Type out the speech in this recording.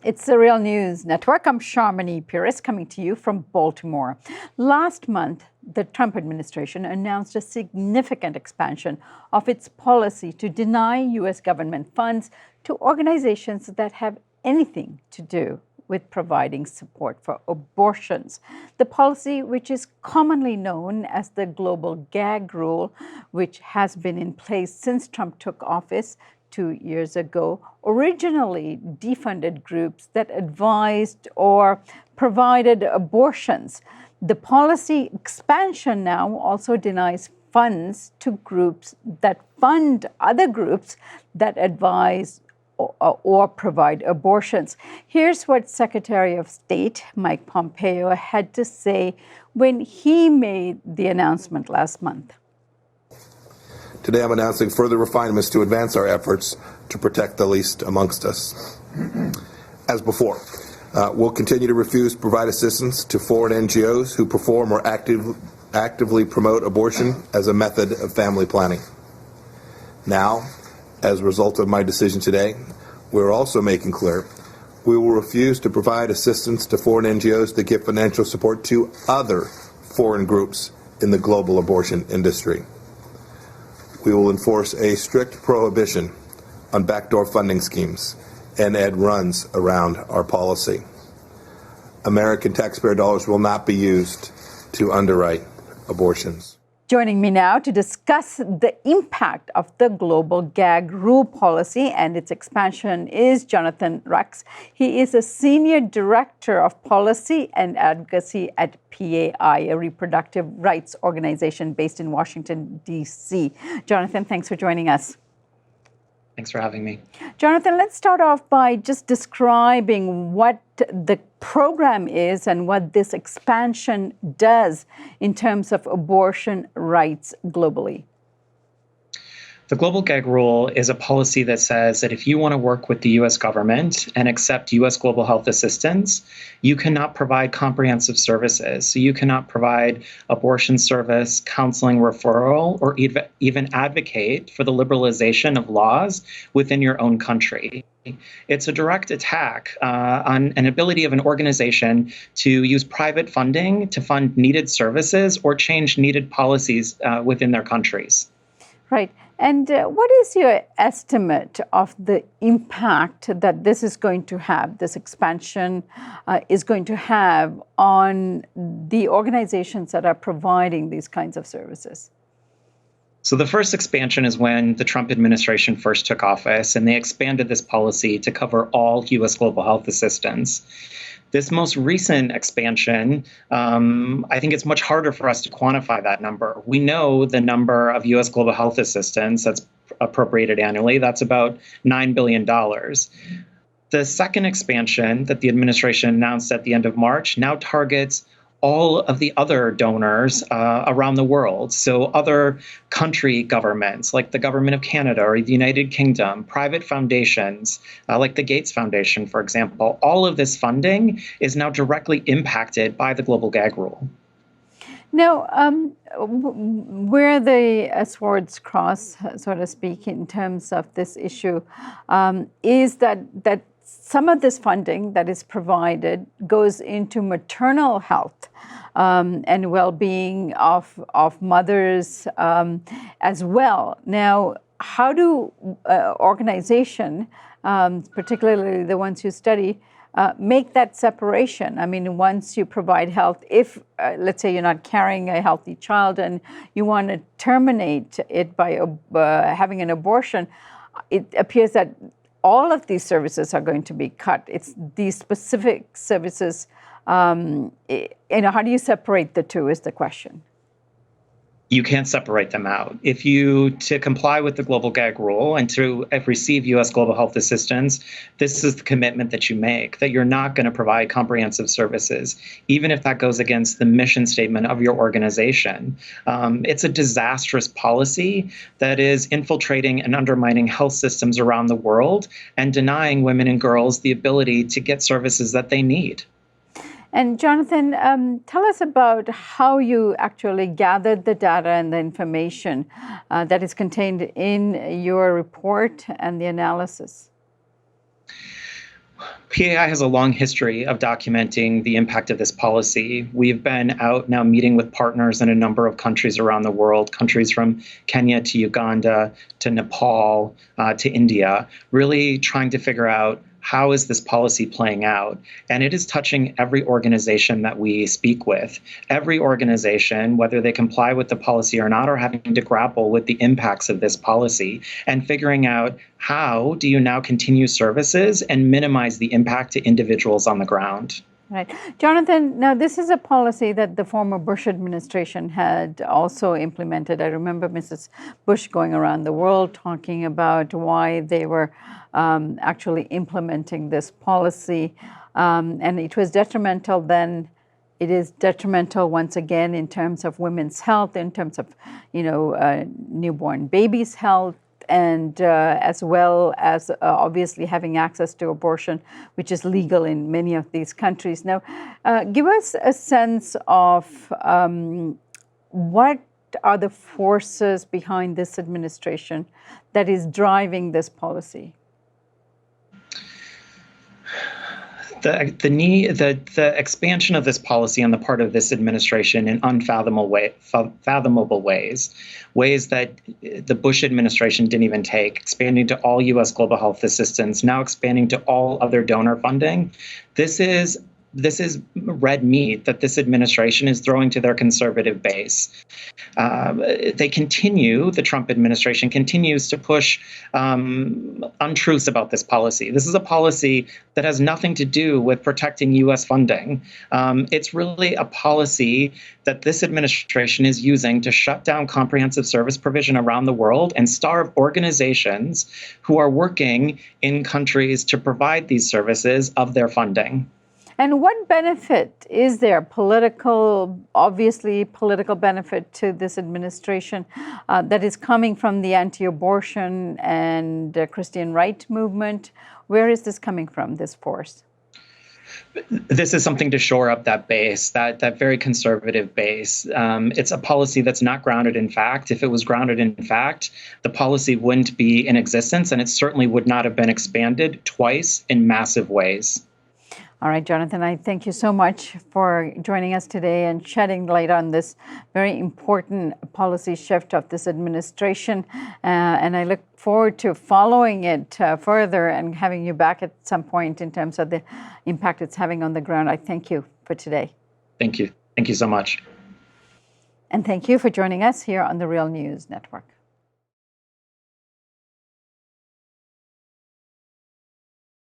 It's the Real News Network. I'm Sharmini Pires coming to you from Baltimore. Last month, the Trump administration announced a significant expansion of its policy to deny U.S. government funds to organizations that have anything to do with providing support for abortions. The policy, which is commonly known as the global gag rule, which has been in place since Trump took office 2 years ago, originally defunded groups that advised or provided abortions. The policy expansion now also denies funds to groups that fund other groups that advise or provide abortions. Here's what Secretary of State Mike Pompeo had to say when he made the announcement last month. Today I'm announcing further refinements to advance our efforts to protect the least amongst us. As before, we'll continue to refuse to provide assistance to foreign NGOs who perform or actively promote abortion as a method of family planning. Now, as a result of my decision today, we're also making clear we will refuse to provide assistance to foreign NGOs that give financial support to other foreign groups in the global abortion industry. We will enforce a strict prohibition on backdoor funding schemes and add runs around our policy. American taxpayer dollars will not be used to underwrite abortions. Joining me now to discuss the impact of the global gag rule policy and its expansion is Jonathan Rux. He is a senior director of policy and advocacy at PAI, a reproductive rights organization based in Washington, D.C. Jonathan, thanks for joining us. Thanks for having me. Jonathan, let's start off by just describing what the program is and what this expansion does in terms of abortion rights globally. The global gag rule is a policy that says that if you want to work with the U.S. government and accept U.S. global health assistance, you cannot provide comprehensive services. So you cannot provide abortion service, counseling, referral, or even advocate for the liberalization of laws within your own country. It's a direct attack on an ability of an organization to use private funding to fund needed services or change needed policies within their countries. Right. And what is your estimate of the impact that this is going to have, this expansion is going to have on the organizations that are providing these kinds of services? So the first expansion is when the Trump administration first took office, and they expanded this policy to cover all U.S. global health assistance. This most recent expansion, I think it's much harder for us to quantify that number. We know the number of U.S. global health assistance that's appropriated annually. That's about $9 billion. The second expansion that the administration announced at the end of March now targets all of the other donors around the world. So other country governments, like the government of Canada or the United Kingdom, private foundations, like the Gates Foundation, for example, all of this funding is now directly impacted by the global gag rule. Now, where the swords cross, so to speak, in terms of this issue, is that some of this funding that is provided goes into maternal health and well-being of mothers as well. Now, how do organizations, particularly the ones you study, make that separation? I mean, once you provide health, if, let's say, you're not carrying a healthy child and you want to terminate it by having an abortion, it appears that all of these services are going to be cut. It's these specific services. How do you separate the two is the question. You can't separate them out. If you, to comply with the global gag rule and to receive U.S. global health assistance, this is the commitment that you make, that you're not going to provide comprehensive services, even if that goes against the mission statement of your organization. It's a disastrous policy that is infiltrating and undermining health systems around the world and denying women and girls the ability to get services that they need. And Jonathan, tell us about how you actually gathered the data and the information that is contained in your report and the analysis. PAI has a long history of documenting the impact of this policy. We've been out now meeting with partners in a number of countries around the world, countries from Kenya to Uganda to Nepal to India, really trying to figure out how is this policy playing out? And it is touching every organization that we speak with. Every organization, whether they comply with the policy or not, are having to grapple with the impacts of this policy and figuring out how do you now continue services and minimize the impact to individuals on the ground. Right. Jonathan, now this is a policy that the former Bush administration had also implemented. I remember Mrs. Bush going around the world talking about why they were actually implementing this policy. And it was detrimental then. It is detrimental once again in terms of women's health, in terms of, newborn babies' health, and as well as obviously having access to abortion, which is legal in many of these countries. Now, give us a sense of what are the forces behind this administration that is driving this policy? The expansion of this policy on the part of this administration in unfathomable ways that the Bush administration didn't even take, expanding to all U.S. global health assistance, now expanding to all other donor funding. This is red meat that this administration is throwing to their conservative base. The Trump administration continues to push untruths about this policy. This is a policy that has nothing to do with protecting U.S. funding. It's really a policy that this administration is using to shut down comprehensive service provision around the world and starve organizations who are working in countries to provide these services of their funding. And what benefit is there, obviously political benefit to this administration that is coming from the anti-abortion and Christian right movement? Where is this coming from, this force? This is something to shore up that base, that very conservative base. It's a policy that's not grounded in fact. If it was grounded in fact, the policy wouldn't be in existence, and it certainly would not have been expanded twice in massive ways. All right, Jonathan, I thank you so much for joining us today and shedding light on this very important policy shift of this administration. And I look forward to following it further and having you back at some point in terms of the impact it's having on the ground. I thank you for today. Thank you. Thank you so much. And thank you for joining us here on the Real News Network.